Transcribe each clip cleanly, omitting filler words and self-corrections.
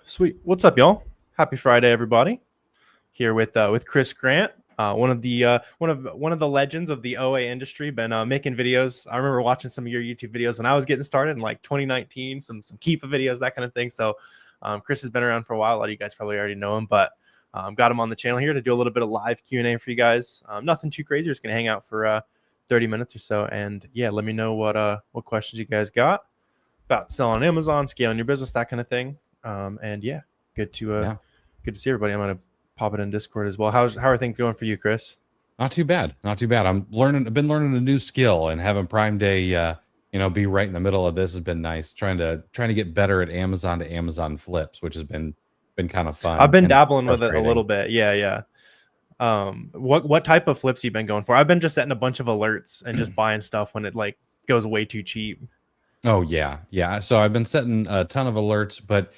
Sweet. What's up, y'all? Happy Friday, everybody. Here with Chris Grant, one of the legends of the OA industry. Been making videos. I remember watching some of your YouTube videos when I was getting started in like 2019. Some Keepa videos, that kind of thing. So Chris has been around for a while. A lot of you guys probably already know him, but got him on the channel here to do a little bit of live Q&A for you guys. Nothing too crazy. We're just gonna hang out for 30 minutes or so, and yeah, let me know what questions you guys got about selling on Amazon, scaling your business, that kind of thing. And yeah, good to see everybody. I'm gonna pop it in Discord as well. How are things going for you, Chris? Not too bad. Not too bad. I've been learning a new skill, and having Prime Day, be right in the middle of this has been nice. Trying to get better at Amazon to Amazon flips, which has been kind of fun. I've been dabbling with it a little bit. Yeah. What type of flips you been going for? I've been just setting a bunch of alerts and just buying stuff when it like goes way too cheap. Oh yeah. So I've been setting a ton of alerts, but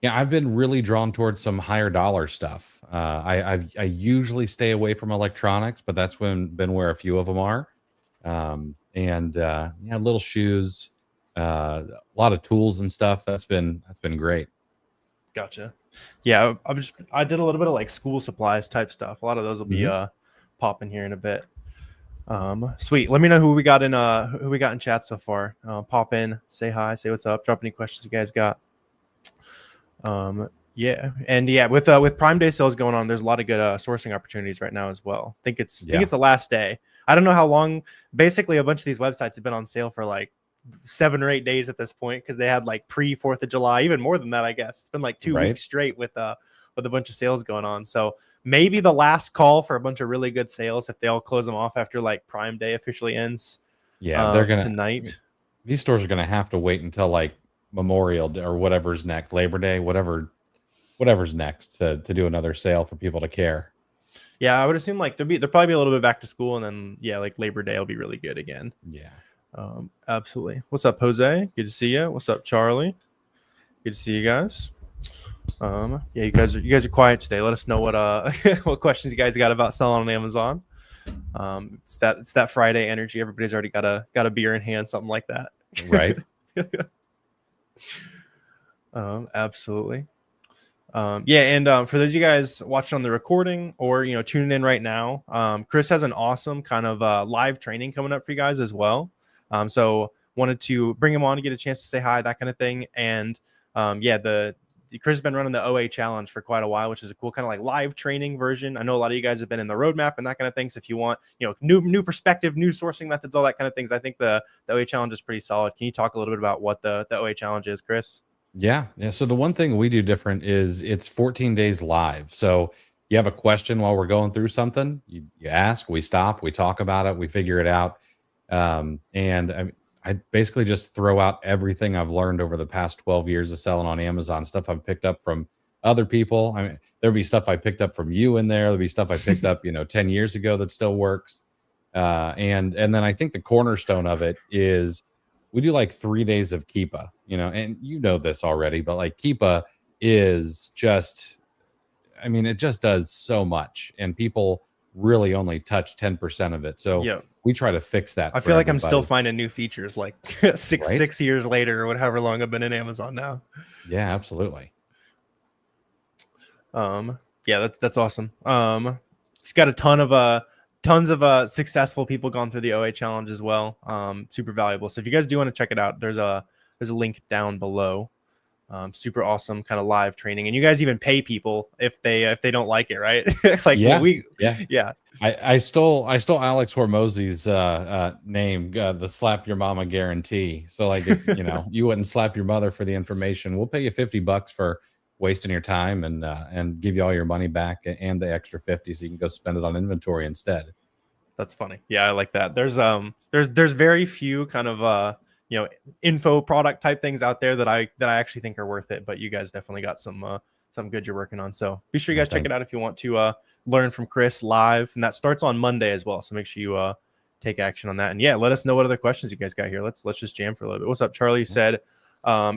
yeah, I've been really drawn towards some higher dollar stuff. I usually stay away from electronics, but that's been where a few of them are. Little shoes, a lot of tools and stuff. That's been great. Gotcha. Yeah, I did a little bit of like school supplies type stuff. A lot of those will be popping here in a bit. Sweet. Let me know who we got in chat so far. Pop in, say hi, say what's up, drop any questions you guys got. With Prime Day sales going on, there's a lot of good sourcing opportunities right now as well. I think it's the last day. I don't know how long. Basically, a bunch of these websites have been on sale for like 7 or 8 days at this point, because they had like pre 4th of July, even more than that. I guess it's been like 2 weeks straight with a bunch of sales going on. So maybe the last call for a bunch of really good sales if they all close them off after like Prime Day officially ends. Yeah, they're gonna tonight. These stores are gonna have to wait until like Memorial Day or whatever's next, Labor Day, whatever's next to do another sale for people to care. Yeah, I would assume like there'll probably be a little bit back to school, and then like Labor Day will be really good again. Yeah. Absolutely. What's up, Jose? Good to see you. What's up, Charlie? Good to see you guys. You guys are quiet today. Let us know what what questions you guys got about selling on Amazon. It's that Friday energy. Everybody's already got a beer in hand, something like that. Right. Absolutely. For those of you guys watching on the recording or tuning in right now, Chris has an awesome kind of live training coming up for you guys as well. So wanted to bring him on to get a chance to say hi, that kind of thing. And Chris has been running the OA challenge for quite a while, which is a cool kind of like live training version. I know a lot of you guys have been in the roadmap and that kind of thing. So if you want, new perspective, new sourcing methods, all that kind of things, I think the OA challenge is pretty solid. Can you talk a little bit about what the OA challenge is, Chris? Yeah. So the one thing we do different is it's 14 days live. So you have a question while we're going through something, you ask, we stop, we talk about it, we figure it out. I basically just throw out everything I've learned over the past 12 years of selling on Amazon, stuff I've picked up from other people. I mean, there'll be stuff I picked up from you in there. There'll be stuff I picked up, 10 years ago that still works. And then I think the cornerstone of it is we do like 3 days of Keepa, and this already, but like Keepa is just, it just does so much, and people really only touch 10% of it. So we try to fix that. I feel like I'm still finding new features like six years later or whatever long I've been in Amazon now. Yeah, absolutely. That's awesome. It's got a tons of successful people gone through the OA challenge as well. Super valuable. So if you guys do want to check it out, there's a link down below. Super awesome kind of live training, and you guys even pay people if they don't like it, right? I stole Alex Hormozy's name, the slap your mama guarantee. So like, if you wouldn't slap your mother for the information, we'll pay you $50 for wasting your time and give you all your money back and the extra 50 so you can go spend it on inventory instead. That's funny. Yeah, I like that. There's very few kind of info product type things out there that I actually think are worth it, but you guys definitely got some good you're working on. So be sure you guys check it out if you want to learn from Chris live, and that starts on Monday as well. So make sure you take action on that. And let us know what other questions you guys got here. Let's just jam for a little bit. What's up, Charlie? Said,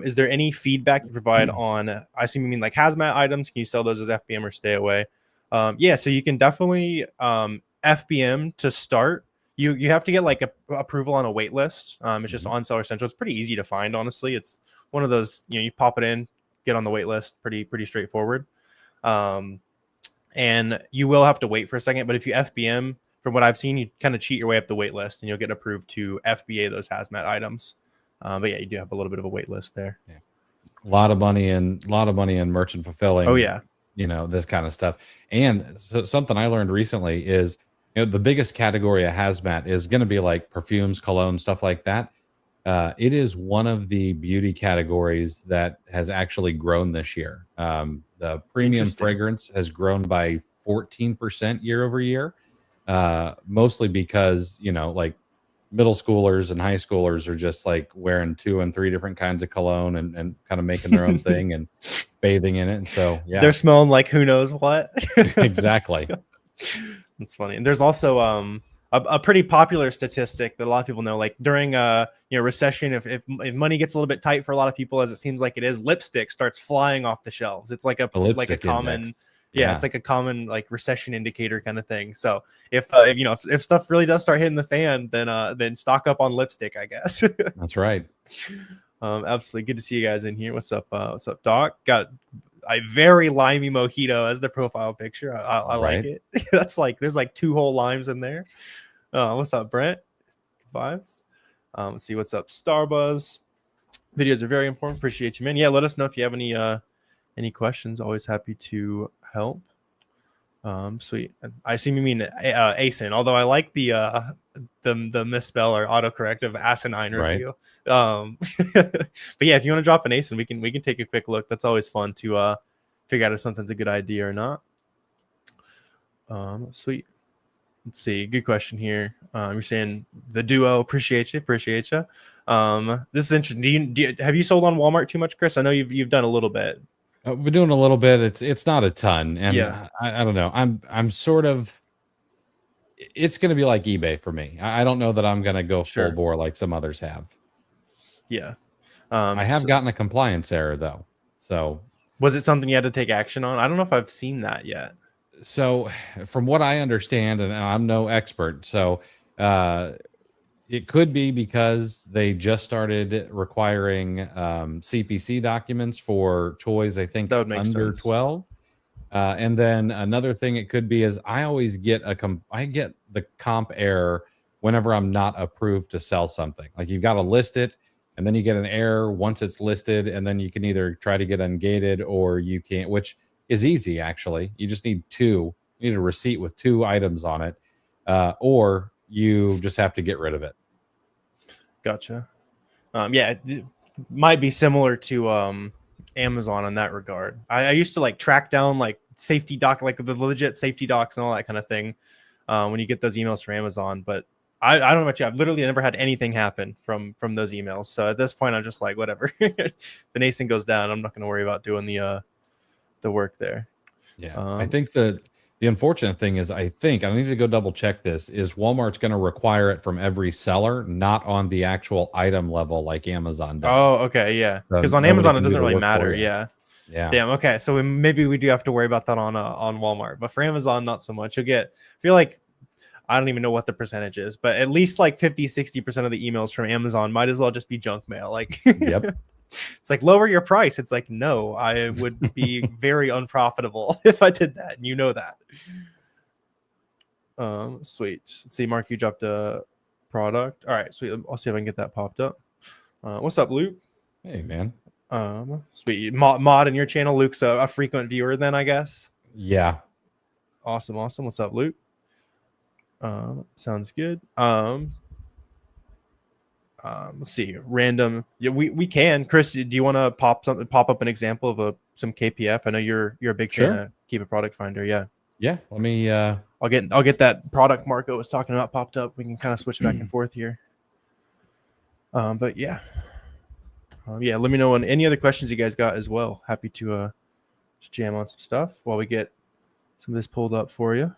is there any feedback you provide on, I assume you mean like hazmat items? Can you sell those as FBM or stay away? So you can definitely FBM to start. You have to get like a approval on a wait list. It's just on Seller Central. It's pretty easy to find, honestly. It's one of those, you pop it in, get on the wait list. Pretty straightforward. And you will have to wait for a second, but if you FBM, from what I've seen, you kind of cheat your way up the wait list and you'll get approved to FBA those hazmat items. But yeah, you do have a little bit of a wait list there. Yeah. A lot of money in merchant fulfilling. Oh yeah. This kind of stuff. And so something I learned recently is, the biggest category of hazmat is going to be like perfumes, cologne, stuff like that. It is one of the beauty categories that has actually grown this year. The premium fragrance has grown by 14% year over year, mostly because, like middle schoolers and high schoolers are just like wearing 2 and 3 different kinds of cologne and kind of making their own thing and bathing in it. And so, yeah, they're smelling like who knows what. Exactly. It's funny. And there's also a pretty popular statistic that a lot of people know, like during recession, if money gets a little bit tight for a lot of people, as it seems like it is, lipstick starts flying off the shelves. It's like a common index. Yeah, it's like a common like recession indicator kind of thing. So if stuff really does start hitting the fan, then stock up on lipstick, I guess. That's right. Absolutely. Good to see you guys in here. What's up, Doc? Got a very limey mojito as the profile picture. I like it. That's like there's like 2 whole limes in there. What's up, Brent? Vibes. Let's see what's up, Starbuzz. Videos are very important. Appreciate you, man. Yeah, let us know if you have any questions. Always happy to help. Sweet. I assume you mean ASIN, although I like the misspell or autocorrect of asinine review. Right. But yeah, if you want to drop an ASIN, we can take a quick look. That's always fun to figure out if something's a good idea or not. Sweet. Let's see. Good question here. You're saying the duo. Appreciate you. This is interesting. Have you sold on Walmart too much, Chris? I know you've done a little bit. We're doing a little bit. It's not a ton, and yeah. I don't know. I'm sort of. It's going to be like eBay for me. I don't know that I'm going to go full bore like some others have. Yeah, I have gotten a compliance error though. So was it something you had to take action on? I don't know if I've seen that yet. So from what I understand, and I'm no expert, so it could be because they just started requiring CPC documents for toys, I think, under 12. And then another thing it could be is I always get the comp error whenever I'm not approved to sell something. Like you've got to list it, and then you get an error once it's listed, and then you can either try to get ungated or you can't, which is easy actually. You just need 2. You need a receipt with 2 items on it, or you just have to get rid of it. Gotcha. Yeah, it might be similar to Amazon in that regard. I used to like track down like safety doc, like the legit safety docs and all that kind of thing when you get those emails from Amazon. But I don't know about you. I've literally never had anything happen from those emails. So at this point, I'm just like, whatever. The ASIN goes down, I'm not going to worry about doing the work there. Yeah, I think the unfortunate thing is, I need to go double check this, is Walmart's going to require it from every seller, not on the actual item level like Amazon does. Oh, okay, yeah. Because on Amazon, it doesn't really matter. Yeah. Damn. Okay, so maybe we do have to worry about that on Walmart, but for Amazon, not so much. I feel like I don't even know what the percentage is, but at least like 50-60% of the emails from Amazon might as well just be junk mail. Like, yep. It's like, lower your price. It's like, no, I would be very unprofitable if I did that. And you know that. Sweet. Let's see, Mark, you dropped a product. All right, sweet. I'll see if I can get that popped up. What's up, Luke? Hey, man. Sweet. Mod in your channel. Luke's a frequent viewer then, I guess. Yeah. Awesome. What's up, Luke? Sounds good. Let's see. Random. Yeah, we can. Chris, do you want to pop up an example of some KPF? I know you're a big fan of Keep a Product Finder. Yeah. Yeah. Let me. I'll get that product Marco was talking about popped up. We can kind of switch back and forth here. But yeah. Yeah. Let me know on any other questions you guys got as well. Happy to jam on some stuff while we get some of this pulled up for you.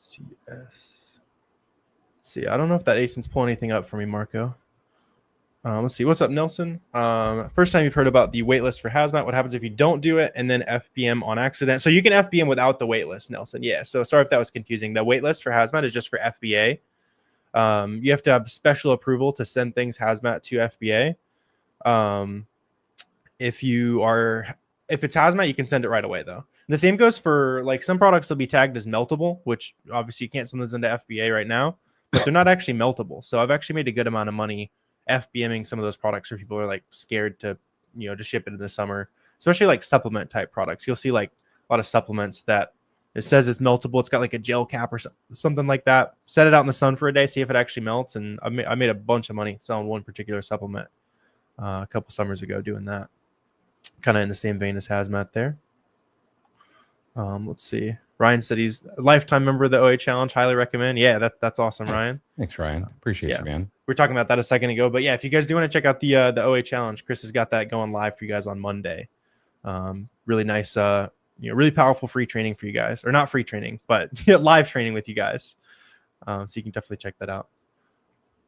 CS. See, I don't know if that ASIN's pulling anything up for me, Marco. Let's see. What's up, Nelson? First time you've heard about the waitlist for Hazmat. What happens if you don't do it and then FBM on accident? So you can FBM without the waitlist, Nelson. Yeah. So sorry if that was confusing. The waitlist for Hazmat is just for FBA. You have to have special approval to send things Hazmat to FBA. If it's hazmat, you can send it right away though. The same goes for like some products will be tagged as meltable, which obviously you can't send those into FBA right now, but they're not actually meltable. So I've actually made a good amount of money FBMing some of those products where people are like scared to, to ship it in the summer, especially like supplement type products. You'll see like a lot of supplements that it says it's meltable. It's got like a gel cap or something like that. Set it out in the sun for a day, see if it actually melts. And I made a bunch of money selling one particular supplement a couple summers ago doing that. Kind of in the same vein as hazmat there. Let's see. Ryan said he's a lifetime member of the OA Challenge. Highly recommend. Yeah, that's awesome, Nice. Ryan. Thanks, Ryan. Appreciate you, man. We were talking about that a second ago, but yeah, if you guys do want to check out the OA Challenge, Chris has got that going live for you guys on Monday. Really nice, really powerful free training for you guys, or not free training, but live training with you guys. So you can definitely check that out.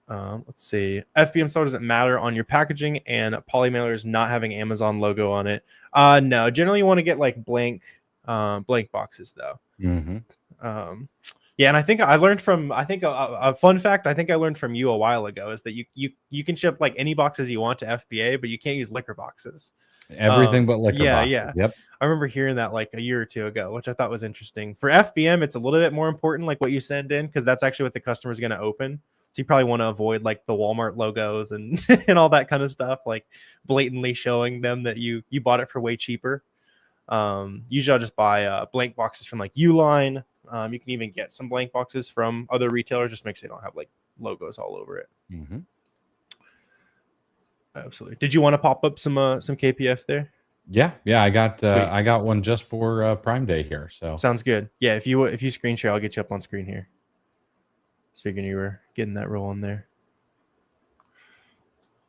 Let's see. FBM store doesn't matter on your packaging, and polymailers not having Amazon logo on it. No, generally you want to get like blank boxes though. Yeah, and I think I learned from a fun fact I think I learned from you a while ago is that you can ship like any boxes you want to FBA, but you can't use liquor boxes. Everything but liquor boxes. Yeah. Yep. I remember hearing that like a year or two ago, which I thought was interesting. For FBM, it's a little bit more important, like what you send in, because that's actually what the customer is going to open. So you probably want to avoid like the Walmart logos and and all that kind of stuff, like blatantly showing them that you bought it for way cheaper. Usually I'll just buy blank boxes from like Uline. You can even get some blank boxes from other retailers. Just make sure they don't have like logos all over it. Absolutely. Did you want to pop up some KPF there? Yeah. I got one just for Prime Day here. So sounds good. Yeah, if you screen share, I'll get you up on screen here. Just figuring you were getting that rolling there.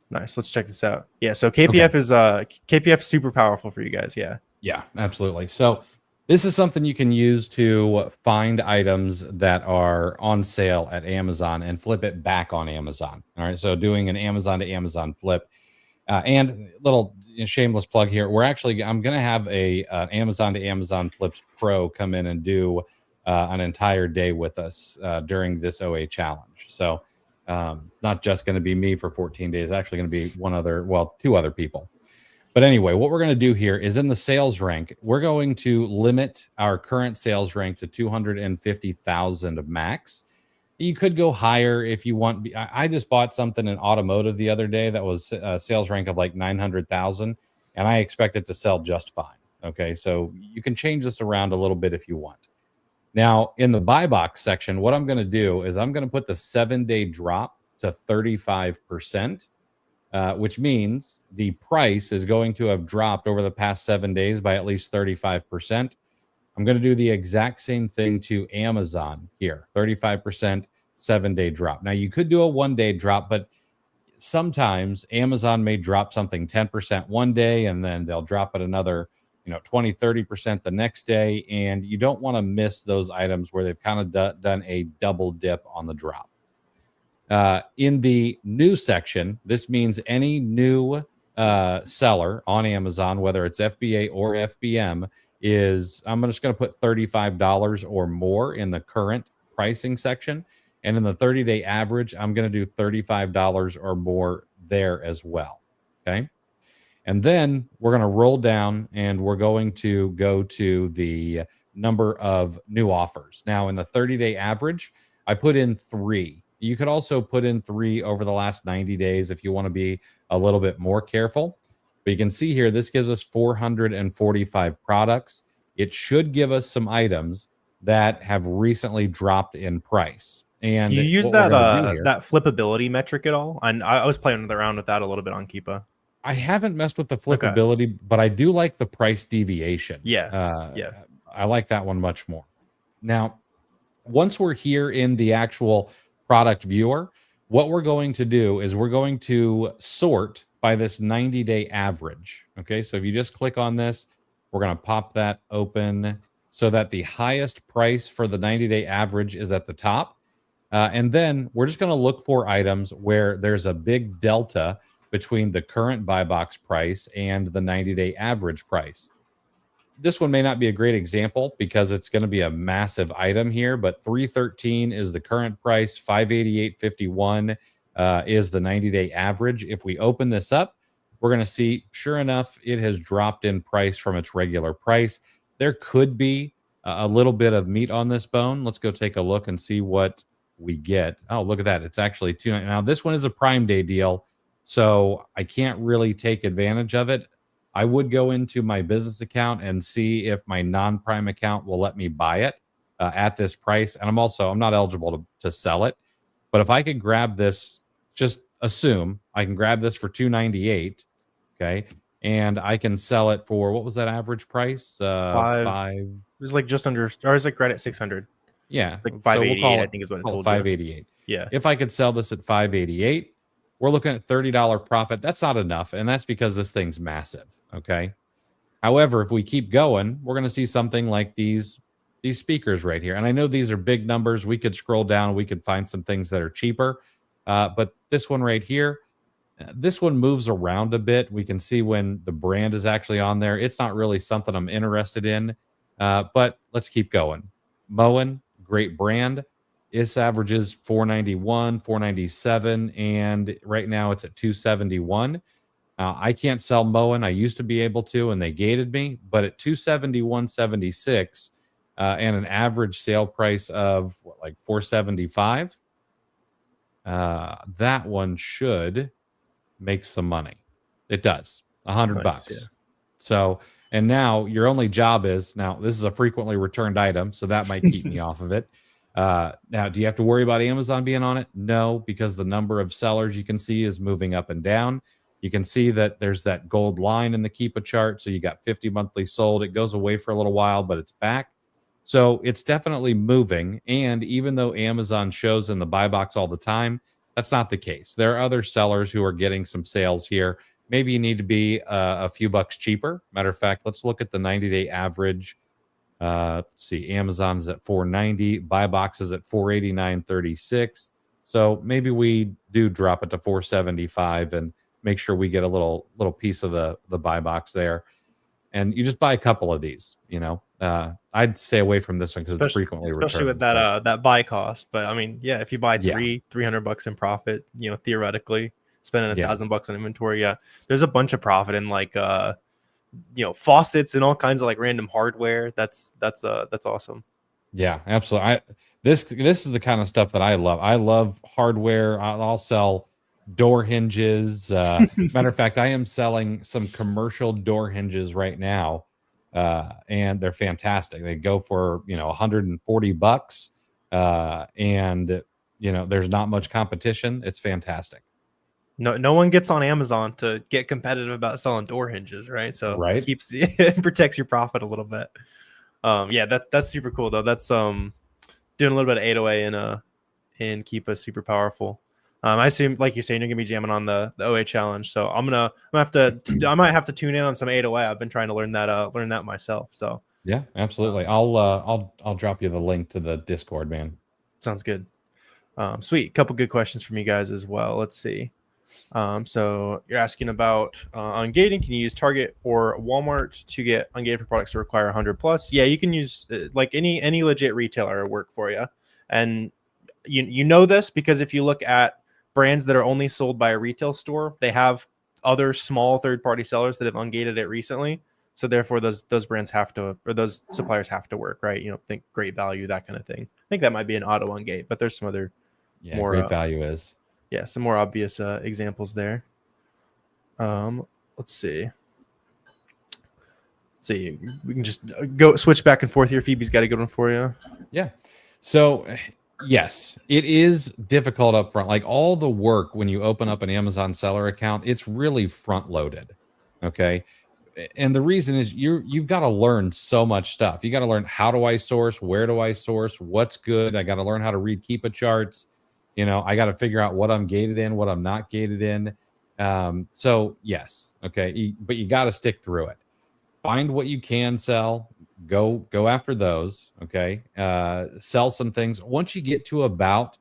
Nice. Let's check this out. Yeah. So KPF is KPF super powerful for you guys. Yeah, absolutely. So this is something you can use to find items that are on sale at Amazon and flip it back on Amazon. All right. So doing an Amazon to Amazon flip, and little shameless plug here. I'm going to have an Amazon to Amazon Flips Pro come in and do an entire day with us during this OA challenge. So not just going to be me for 14 days, actually going to be two other people. But anyway, what we're going to do here is in the sales rank, we're going to limit our current sales rank to 250,000 max. You could go higher if you want. I just bought something in automotive the other day that was a sales rank of like 900,000, and I expect it to sell just fine. Okay, so you can change this around a little bit if you want. Now, in the buy box section, what I'm going to do is I'm going to put the 7-day drop to 35%. Which means the price is going to have dropped over the past 7 days by at least 35%. I'm going to do the exact same thing to Amazon here, 35% 7-day drop. Now, you could do a 1-day drop, but sometimes Amazon may drop something 10% one day, and then they'll drop it another 20, 30% the next day. And you don't want to miss those items where they've kind of done a double dip on the drop. In the new section, this means any new seller on Amazon, whether it's FBA or FBM, I'm just going to put $35 or more in the current pricing section. And in the 30-day average, I'm going to do $35 or more there as well. Okay. And then we're going to roll down and we're going to go to the number of new offers. Now, in the 30-day average, I put in 3. You could also put in 3 over the last 90 days if you want to be a little bit more careful. But you can see here, this gives us 445 products. It should give us some items that have recently dropped in price. And you use that flippability metric at all? And I was playing around with that a little bit on Keepa. I haven't messed with the flippability, but I do like the price deviation. Yeah. I like that one much more. Now, once we're here in the actual product viewer, what we're going to do is we're going to sort by this 90-day average. Okay, so if you just click on this, we're going to pop that open so that the highest price for the 90-day average is at the top. And then we're just going to look for items where there's a big delta between the current buy box price and the 90-day average price. This one may not be a great example because it's going to be a massive item here, but $313 is the current price, $588.51 is the 90-day average. If we open this up, we're going to see, sure enough, it has dropped in price from its regular price. There could be a little bit of meat on this bone. Let's go take a look and see what we get. Oh, look at that. It's actually $2.99. Now, this one is a Prime Day deal, so I can't really take advantage of it. I would go into my business account and see if my non-Prime account will let me buy it at this price. And I'm not eligible to sell it. But if I could grab this, just assume I can grab this for $2.98, okay, and I can sell it for, what was that average price? Five. It was like just under, or it's like right at 600. Yeah, it's like 588. I think is what it told you. 588. Yeah. If I could sell this at 588, we're looking at $30 profit. That's not enough, and that's because this thing's massive. Okay. However, if we keep going, we're going to see something like these speakers right here. And I know these are big numbers. We could scroll down. We could find some things that are cheaper. But this one right here, this one moves around a bit. We can see when the brand is actually on there. It's not really something I'm interested in. But let's keep going. Moen, great brand. This averages $491, $497, and right now it's at $271. I can't sell Moen. I used to be able to, and they gated me. But at $271.76 and an average sale price of like $475, that one should make some money. It does. $100 bucks. Yeah. So, and now your only job is, now this is a frequently returned item, so that might keep me off of it. Now, do you have to worry about Amazon being on it? No, because the number of sellers you can see is moving up and down. You can see that there's that gold line in the Keepa chart. So you got 50 monthly sold. It goes away for a little while, but it's back. So it's definitely moving. And even though Amazon shows in the buy box all the time, that's not the case. There are other sellers who are getting some sales here. Maybe you need to be a few bucks cheaper. Matter of fact, let's look at the 90-day average. Let's see, Amazon's at $490, buy box is at $489.36. So maybe we do drop it to $475 and make sure we get a little piece of the buy box there. And you just buy a couple of these, you know. I'd stay away from this one because it's frequently returned. Especially with that buy cost. But I mean, yeah, if you buy $300 in profit, you know, theoretically spending $1,000 on inventory, there's a bunch of profit in like you know, faucets and all kinds of like random hardware. That's awesome. Yeah, absolutely. This is the kind of stuff that I love. I love hardware. I'll sell door hinges. Matter of fact, I am selling some commercial door hinges right now, and they're fantastic. They go for, you know, $140, and you know, there's not much competition. It's fantastic. No one gets on Amazon to get competitive about selling door hinges, right? So it protects your profit a little bit. Yeah, that's super cool though. That's doing a little bit of 808 in Keepa, super powerful. I assume, like you're saying, you're gonna be jamming on the OA challenge. So I might have to tune in on some 808. I've been trying to learn that myself. So yeah, absolutely. I'll drop you the link to the Discord, man. Sounds good. Sweet. Couple good questions from you guys as well. Let's see. So you're asking about ungating. Can you use Target or Walmart to get ungated for products that require 100 plus? Yeah, you can use like any legit retailer will work for you. And you know this because if you look at brands that are only sold by a retail store, they have other small third-party sellers that have ungated it recently. So therefore, those brands have to, or those suppliers have to work, right? You know, think Great Value, that kind of thing. I think that might be an auto ungate, but there's some other more Great Value is. Yeah, some more obvious examples there. Let's see. We can just switch back and forth here. Phoebe's got a good one for you. Yeah. So yes, it is difficult up front. Like all the work when you open up an Amazon seller account, it's really front loaded. Okay. And the reason is you've got to learn so much stuff. You got to learn, how do I source? Where do I source? What's good? I got to learn how to read Keepa charts. You know, I got to figure out what I'm gated in, what I'm not gated in. So yes. Okay. But you got to stick through it. Find what you can sell. Go after those. Okay. Sell some things. Once you get to about,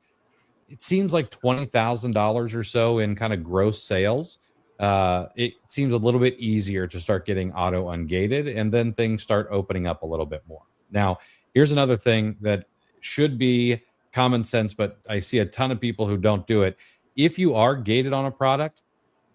it seems like $20,000 or so in kind of gross sales, it seems a little bit easier to start getting auto ungated, and then things start opening up a little bit more. Now, here's another thing that should be common sense, but I see a ton of people who don't do it. If you are gated on a product,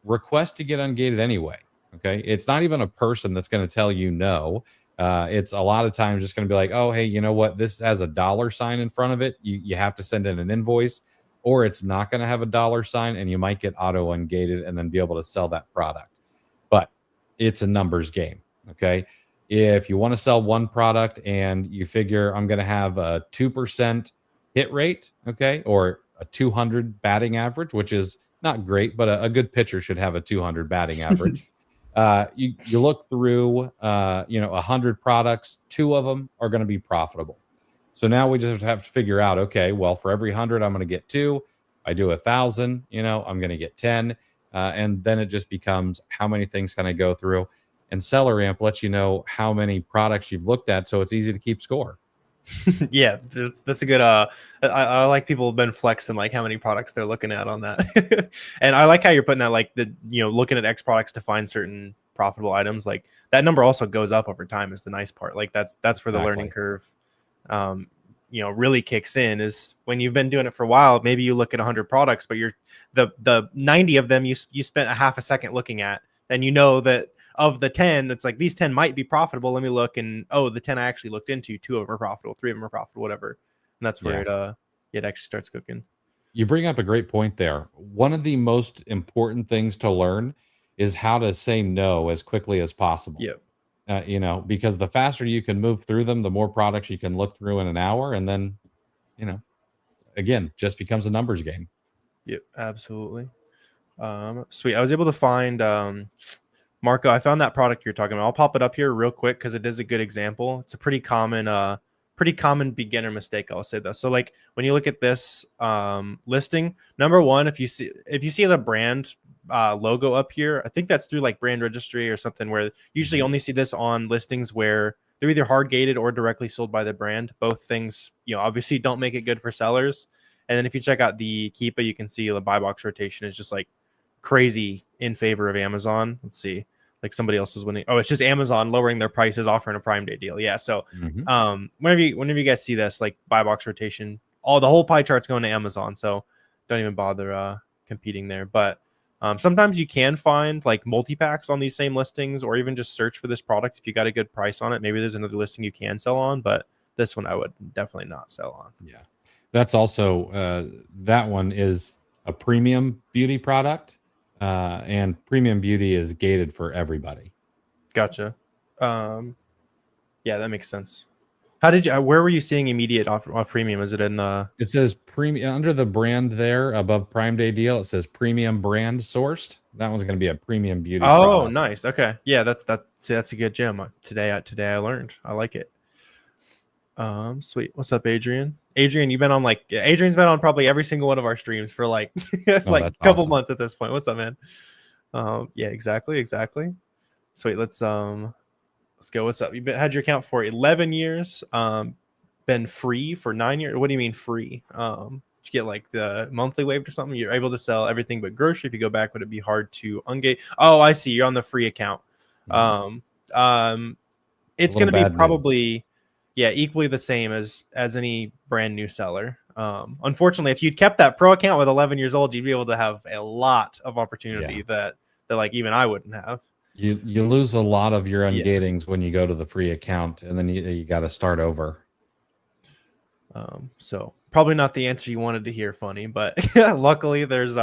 request to get ungated anyway. Okay. It's not even a person that's going to tell you no. It's a lot of times just going to be like, oh, hey, you know what? This has a dollar sign in front of it. You have to send in an invoice, or it's not going to have a dollar sign and you might get auto ungated and then be able to sell that product. But it's a numbers game. Okay. If you want to sell one product and you figure I'm going to have a 2% hit rate, okay, or a 200 batting average, which is not great, but a good pitcher should have a 200 batting average. You look through, 100 products, 2 of them are going to be profitable. So now we just have to figure out, okay, well, for every 100, I'm going to get 2. I do 1,000, I'm going to get 10. And then it just becomes how many things can I go through? And Seller Amp lets you know how many products you've looked at, so it's easy to keep score. Yeah, that's a good I like people have been flexing like how many products they're looking at on that. And I like how you're putting that, like looking at X products to find certain profitable items. Like that number also goes up over time is the nice part. Like that's where the learning curve really kicks in, is when you've been doing it for a while. Maybe you look at 100 products, but you're the 90 of them you spent a half a second looking at, and that of the 10, it's like these 10 might be profitable. Let me look, and the 10 I actually looked into, 2 of them are profitable, 3 of them are profitable, whatever. And that's where it actually starts cooking. You bring up a great point there. One of the most important things to learn is how to say no as quickly as possible. Yeah. Because the faster you can move through them, the more products you can look through in an hour. And then, again, just becomes a numbers game. Yep, absolutely. Sweet. I was able to find Marco, I found that product you're talking about. I'll pop it up here real quick because it is a good example. It's a pretty common beginner mistake, I'll say that. So like when you look at this listing, number one, if you see the brand logo up here, I think that's through like brand registry or something, where usually only see this on listings where they're either hard gated or directly sold by the brand. Both things, obviously don't make it good for sellers. And then if you check out the Keepa, you can see the buy box rotation is just like crazy in favor of Amazon. Let's see. Like somebody else is winning. Oh, it's just Amazon lowering their prices, offering a Prime Day deal. Yeah. So whenever you guys see this, like buy box rotation, the whole pie chart's going to Amazon. So don't even bother competing there. But sometimes you can find like multi-packs on these same listings, or even just search for this product if you got a good price on it. Maybe there's another listing you can sell on, but this one I would definitely not sell on. Yeah. That's also that one is a premium beauty product. And premium beauty is gated for everybody. Gotcha. Yeah, that makes sense. Where were you seeing immediate off premium? Is it in it says premium under the brand there above Prime Day deal? It says premium brand sourced. That one's going to be a premium beauty product. Nice. Okay. Yeah, that's a good gem. Today I learned. I like it. Sweet. What's up, Adrian? Adrian's been on probably every single one of our streams for like like a couple months at this point. What's up, man? Yeah, exactly. Sweet. Let's go. What's up? You've had your account for 11 years. Been free for 9 years. What do you mean free? Did you get like the monthly waived or something? You're able to sell everything but grocery. If you go back, would it be hard to ungate? Oh, I see. You're on the free account. It's going to be probably equally the same as any brand new seller. Unfortunately, if you'd kept that pro account with 11 years old, you'd be able to have a lot of opportunity that like even I wouldn't have. You lose a lot of your ungatings when you go to the free account, and then you got to start over. So probably not the answer you wanted to hear, funny, but luckily there's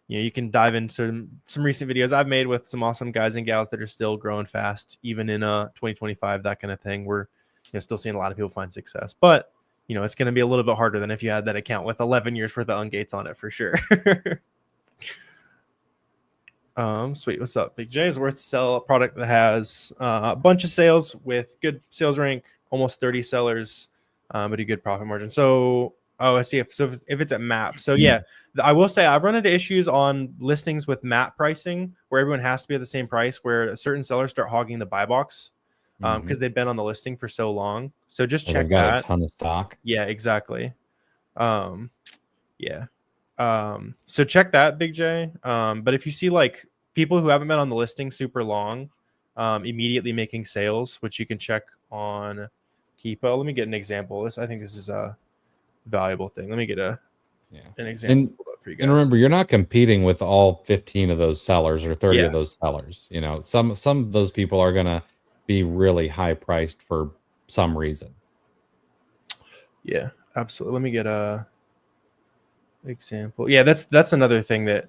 you can dive into some recent videos I've made with some awesome guys and gals that are still growing fast, even in 2025, that kind of thing. We're still seeing a lot of people find success, but it's going to be a little bit harder than if you had that account with 11 years worth of ungates on it for sure. Sweet. What's up? Big J is worth to sell a product that has a bunch of sales with good sales rank, almost 30 sellers, but a good profit margin. So, I see. If it's at map. So yeah, I will say I've run into issues on listings with map pricing where everyone has to be at the same price, where certain sellers start hogging the buy box because they've been on the listing for so long. So just check that. Got a ton of stock. Yeah, exactly. So check that, Big J. But if you see like people who haven't been on the listing super long, immediately making sales, which you can check on Keepa. Let me get an example. I think this is a valuable thing. Let me get an example for you guys. And remember, you're not competing with all 15 of those sellers or 30 Yeah. of those sellers. You know, some of those people are going to be really high priced for some reason. Yeah, absolutely. Let me get a example. Yeah, that's another thing that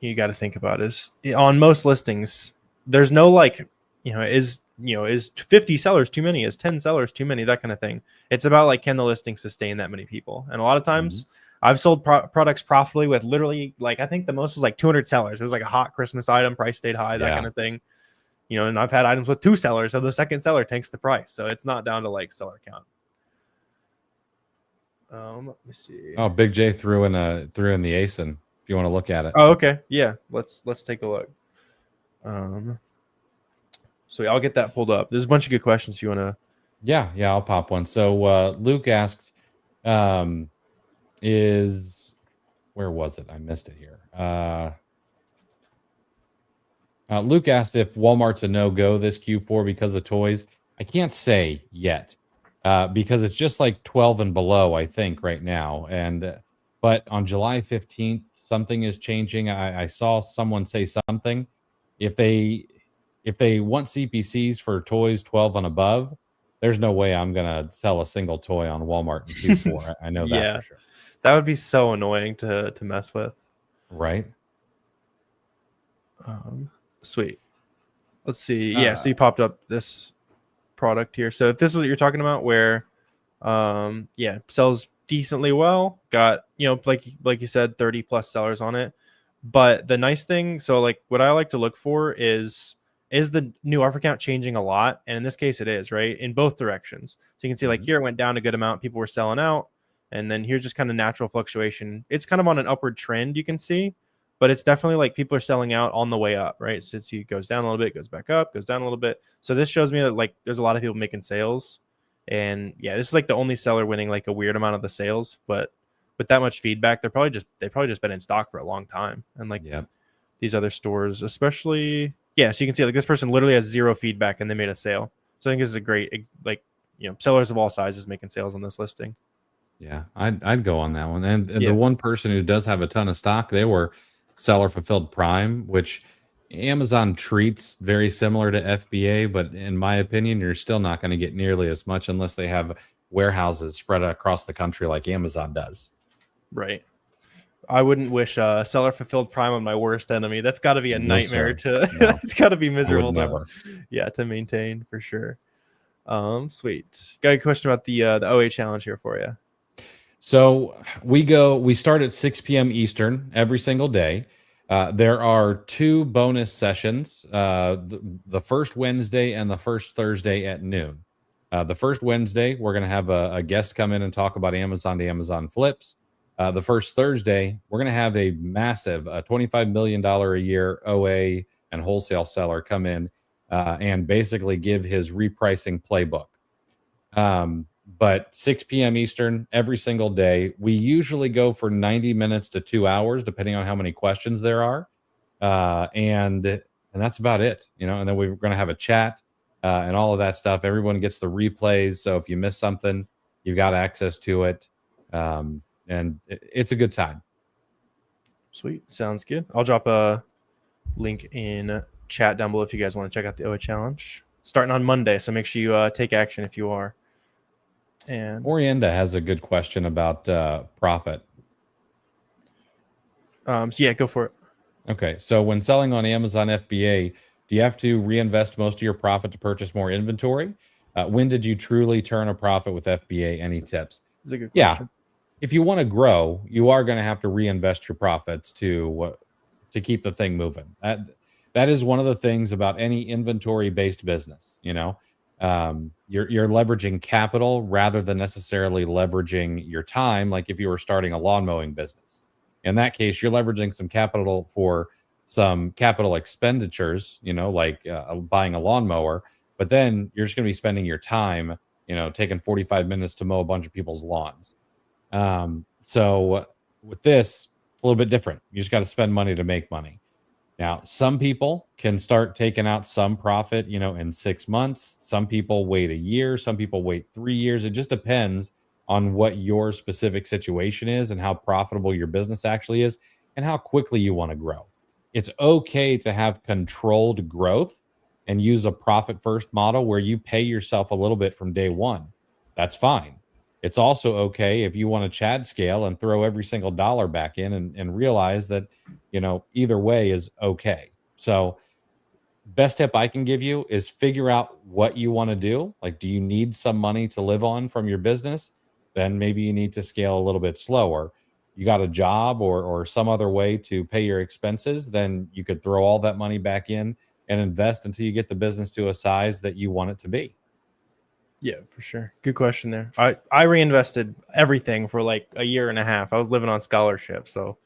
you got to think about is on most listings, there's no like, is 50 sellers too many? Is 10 sellers too many? That kind of thing. It's about like, can the listing sustain that many people? And a lot of times I've sold products profitably with literally like, I think the most was like 200 sellers. It was like a hot Christmas item, price stayed high, that kind of thing. And I've had items with 2 sellers, so the second seller takes the price. So it's not down to like seller count. Let me see. Oh, Big J threw in the ASIN if you want to look at it. Oh, okay. Yeah, let's take a look. So I'll get that pulled up. There's a bunch of good questions if you want to. Yeah, I'll pop one. So Luke asks, where was it? I missed it here. Luke asked if Walmart's a no-go this Q4 because of toys. I can't say yet because it's just like 12 and below, I think, right now. But on July 15th, something is changing. I saw someone say something. If they want CPCs for toys 12 and above, there's no way I'm going to sell a single toy on Walmart in Q4. I know that for sure. That would be so annoying to mess with. Right. Sweet. Let's see. Yeah, so you popped up this product here. So if this is what you're talking about, where sells decently well, got like you said, 30 plus sellers on it. But the nice thing, so like what I like to look for is the new offer count changing a lot? And in this case, it is, right? In both directions. So you can see like here it went down a good amount. People were selling out. And then here's just kind of natural fluctuation. It's kind of on an upward trend, you can see. But it's definitely like people are selling out on the way up, right? So it goes down a little bit, goes back up, goes down a little bit. So this shows me that like there's a lot of people making sales. And yeah, this is like the only seller winning like a weird amount of the sales. But with that much feedback, they've probably just been in stock for a long time. And like these other stores, especially, yeah, so you can see like this person literally has 0 feedback and they made a sale. So I think this is a great, like, sellers of all sizes making sales on this listing. Yeah, I'd go on that one. And the one person who does have a ton of stock, they were seller fulfilled Prime, which Amazon treats very similar to FBA, but in my opinion, you're still not going to get nearly as much unless they have warehouses spread across the country like Amazon does. Right. I wouldn't wish seller fulfilled Prime on my worst enemy. That's got to be a nightmare it's got to be miserable to maintain for sure. Sweet. Got a question about the OA challenge here for you. So we start at 6 p.m. Eastern every single day. There are 2 bonus sessions, the first Wednesday and the first Thursday at noon. The first Wednesday, we're going to have a guest come in and talk about Amazon to Amazon flips. The first Thursday, we're going to have a massive $25 million a year OA and wholesale seller come in and basically give his repricing playbook. But 6 p.m. Eastern every single day. We usually go for 90 minutes to 2 hours, depending on how many questions there are. And that's about it, and then we're going to have a chat and all of that stuff. Everyone gets the replays. So if you miss something, you've got access to it. And it's a good time. Sweet. Sounds good. I'll drop a link in chat down below if you guys want to check out the OA challenge. Starting on Monday, so make sure you take action if you are. And Orienda has a good question about profit. So yeah, go for it. Okay, so when selling on Amazon FBA, do you have to reinvest most of your profit to purchase more inventory? When did you truly turn a profit with FBA? Any tips? That's a good question. If you want to grow, you are going to have to reinvest your profits to keep the thing moving. That is one of the things about any inventory-based business. You're leveraging capital rather than necessarily leveraging your time. Like if you were starting a lawn mowing business, in that case, you're leveraging some capital for some capital expenditures. Like buying a lawnmower, but then you're just going to be spending your time, taking 45 minutes to mow a bunch of people's lawns. So with this, it's a little bit different. You just got to spend money to make money. Now, some people can start taking out some profit, in 6 months. Some people wait a year. Some people wait 3 years. It just depends on what your specific situation is and how profitable your business actually is and how quickly you want to grow. It's okay to have controlled growth and use a profit first model where you pay yourself a little bit from day one. That's fine. It's also okay if you want to Chad scale and throw every single dollar back in and realize that, either way is okay. So, best tip I can give you is figure out what you want to do. Like, do you need some money to live on from your business? Then maybe you need to scale a little bit slower. You got a job or some other way to pay your expenses, then you could throw all that money back in and invest until you get the business to a size that you want it to be. Yeah, for sure. Good question there. I reinvested everything for like a year and a half. I was living on scholarship, so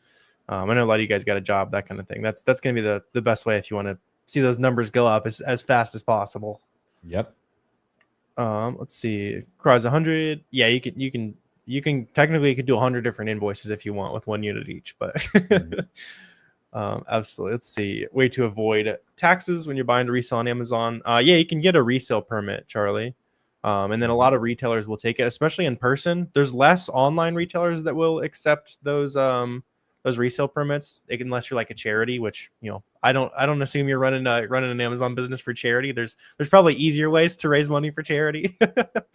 I know a lot of you guys got a job, that kind of thing. That's going to be the best way if you want to see those numbers go up as fast as possible. Yep. Let's see. Cross 100. Yeah, you can technically you could do 100 different invoices if you want with 1 unit each, but absolutely. Let's see. Way to avoid taxes when you're buying to resell on Amazon. Yeah, you can get a resale permit, Charlie. And then a lot of retailers will take it, especially in person. There's less online retailers that will accept those resale permits, unless you're like a charity, which I don't assume you're running an Amazon business for charity. There's probably easier ways to raise money for charity. But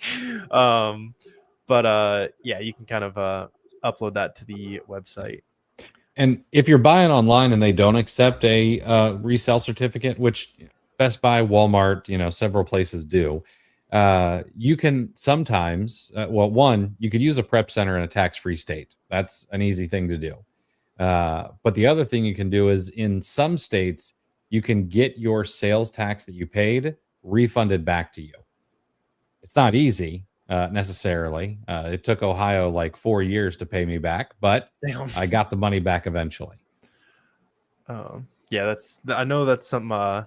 yeah, you can kind of upload that to the website. And if you're buying online and they don't accept a resale certificate, which Best Buy, Walmart, several places do, you can sometimes, you could use a prep center in a tax-free state. That's an easy thing to do. But the other thing you can do is in some states, you can get your sales tax that you paid refunded back to you. It's not easy necessarily. It took Ohio like 4 years to pay me back, but Damn. I got the money back eventually. Yeah, I know that's something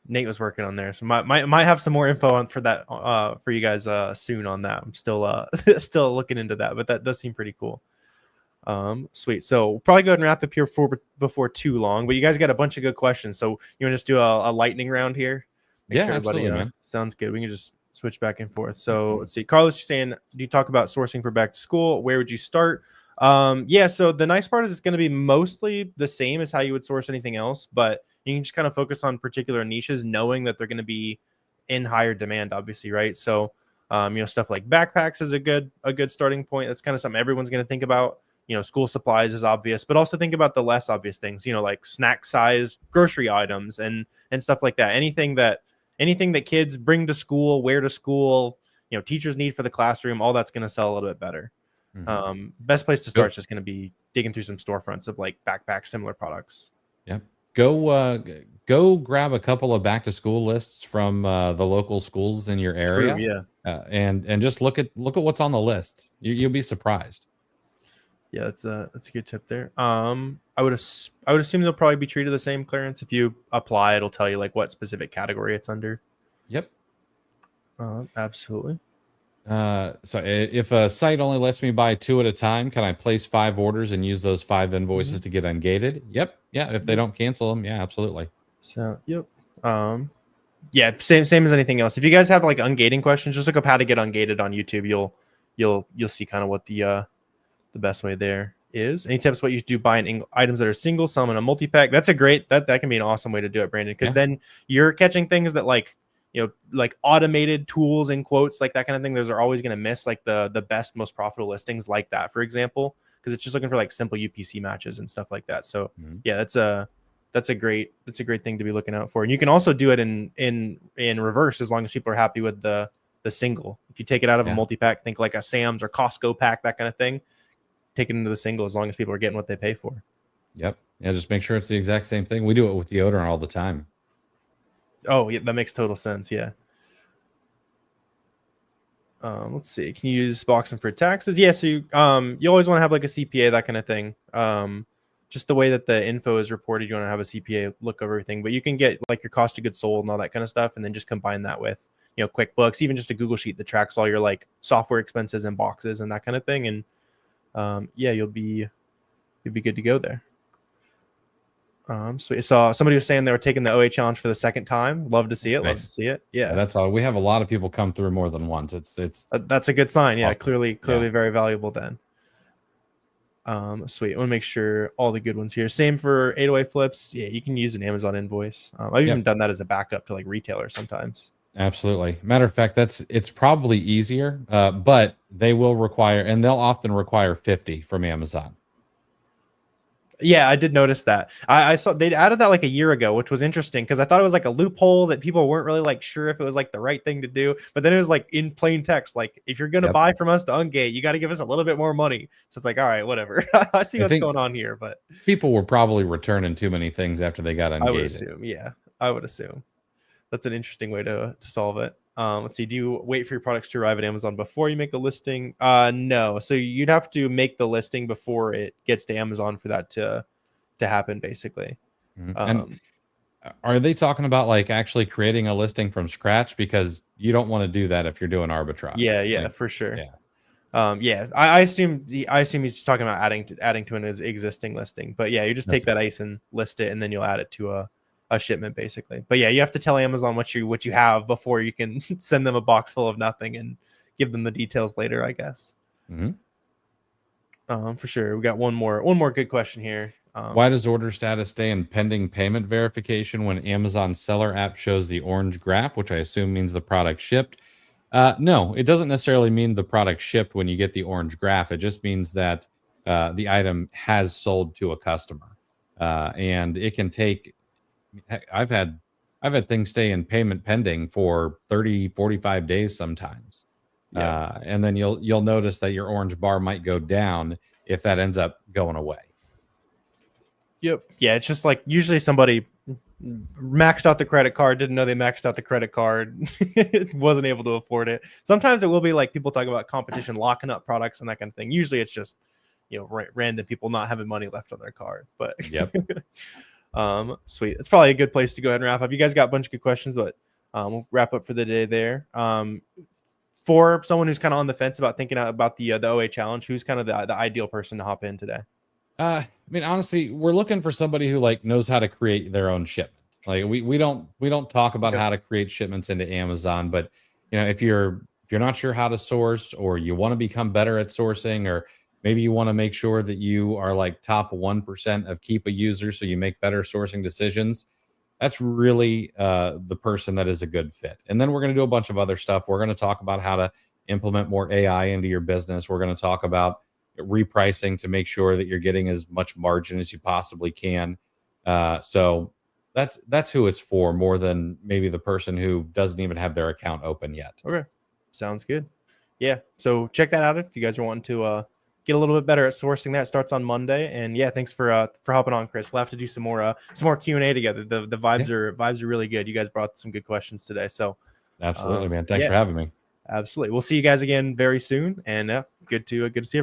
Nate was working on there, so might have some more info for that for you guys soon on that. I'm still still looking into that, but that does seem pretty cool. Sweet. So we'll probably go ahead and wrap up here before too long, but you guys got a bunch of good questions. So you want to just do a lightning round here? Yeah, absolutely, man. Sounds good. We can just switch back and forth. So let's see. Carlos, you're saying, do you talk about sourcing for back to school? Where would you start? Yeah, so the nice part is it's going to be mostly the same as how you would source anything else, but you can just kind of focus on particular niches, knowing that they're going to be in higher demand, obviously, right? So, stuff like backpacks is a good starting point. That's kind of something everyone's going to think about. School supplies is obvious, but also think about the less obvious things, like snack size grocery items and stuff like that. Anything that kids bring to school, wear to school, teachers need for the classroom, all that's going to sell a little bit better. Mm-hmm. Best place to start is just going to be digging through some storefronts of like backpack similar products. Yep. Go grab a couple of back to school lists from the local schools in your area. True, yeah. And just look at what's on the list. You'll be surprised. Yeah, that's a good tip there. I would assume they'll probably be treated the same, Clarence. If you apply, it'll tell you like what specific category it's under. Yep. Absolutely. So if a site only lets me buy 2 at a time, can I place 5 orders and use those 5 invoices to get ungated? Yep. Yeah. If they don't cancel them, yeah, absolutely. So, yep. Yeah, same as anything else. If you guys have like ungating questions, just look up how to get ungated on YouTube. You'll see kind of what the best way there is. Any tips what you should do buying items that are single, sell them in a multi-pack? That's a great that can be an awesome way to do it, Brandon, because then you're catching things that like automated tools in quotes, like that kind of thing. Those are always going to miss like the best, most profitable listings like that, for example, because it's just looking for like simple UPC matches and stuff like that. So yeah, that's a great thing to be looking out for. And you can also do it in reverse as long as people are happy with the single. If you take it out of a multi-pack, think like a Sam's or Costco pack, that kind of thing. Take it into the single as long as people are getting what they pay for. Yep. Yeah, just make sure it's the exact same thing. We do it with deodorant all the time. Oh, yeah, that makes total sense. Yeah. Let's see. Can you use boxing for taxes? Yeah. So you always want to have like a CPA, that kind of thing. Just the way that the info is reported, you want to have a CPA look over everything. But you can get like your cost of goods sold and all that kind of stuff, and then just combine that with QuickBooks, even just a Google sheet that tracks all your like software expenses and boxes and that kind of thing. And yeah, you'll be good to go there. So you saw somebody was saying they were taking the OA challenge for the second time. Love to see it. Love to Nice. see it. Yeah, Yeah. that's all. We have a lot of people come through more than once. It's That's a good sign. Yeah. awesome. Clearly Yeah. very valuable then. Sweet. I want to make sure all the good ones here. Same for 808 flips. Yeah, you can use an Amazon invoice. I've even Yep. done that as a backup to like retailers sometimes. Absolutely. Matter of fact, it's probably easier, but they will require, and they'll often require 50 from Amazon. Yeah, I did notice that. I saw they'd added that like a year ago, which was interesting because I thought it was like a loophole that people weren't really like sure if it was like the right thing to do. But then it was like in plain text, like if you're gonna Yep. buy from us to Ungate, you got to give us a little bit more money. So it's like, all right, whatever. I see I what's think going on here, but people were probably returning too many things after they got I would ungated. assume, yeah, I would assume that's an interesting way to solve it. Let's see. Do you wait for your products to arrive at Amazon before you make the listing? No. So you'd have to make the listing before it gets to Amazon for that to happen, basically. Mhm. And are they talking about like actually creating a listing from scratch? Because you don't want to do that if you're doing arbitrage. Yeah, Like, for sure. yeah. Yeah, I assume he's just talking about adding to an existing listing. But yeah, you just take Okay. that ice and list it, and then you'll add it to a shipment, basically. But yeah, you have to tell Amazon what you have before you can send them a box full of nothing and give them the details later, I guess. Mhm. For sure. We got one more good question here. Why does order status stay in pending payment verification when Amazon seller app shows the orange graph, which I assume means the product shipped? No, it doesn't necessarily mean the product shipped when you get the orange graph. It just means that the item has sold to a customer. And it can take, heck, I've had things stay in payment pending for 30, 45 days sometimes. Yeah. And then you'll notice that your orange bar might go down if that ends up going away. Yep. Yeah, it's just like usually somebody maxed out the credit card, didn't know they maxed out the credit card, wasn't able to afford it. Sometimes it will be like people talk about competition locking up products and that kind of thing. Usually it's just, random people not having money left on their card. But Yep. sweet. It's probably a good place to go ahead and wrap up. You guys got a bunch of good questions, but we'll wrap up for the day there. For someone who's kind of on the fence about thinking about the OA challenge, who's kind of the ideal person to hop in today? I mean, honestly, we're looking for somebody who like knows how to create their own shipment. Like we don't talk about how to create shipments into Amazon, but if you're not sure how to source, or you want to become better at sourcing, or maybe you want to make sure that you are like top 1% of Keepa users so you make better sourcing decisions, that's really the person that is a good fit. And then we're going to do a bunch of other stuff. We're going to talk about how to implement more AI into your business. We're going to talk about repricing to make sure that you're getting as much margin as you possibly can. So that's who it's for, more than maybe the person who doesn't even have their account open yet. Okay, sounds good. Yeah, so check that out if you guys are wanting to get a little bit better at sourcing. That starts on Monday. And yeah, thanks for hopping on, Chris. We'll have to do some more Q&A together. The vibes are really good. You guys brought some good questions today. So Absolutely, man. Thanks for having me. Absolutely. We'll see you guys again very soon. And good to see you.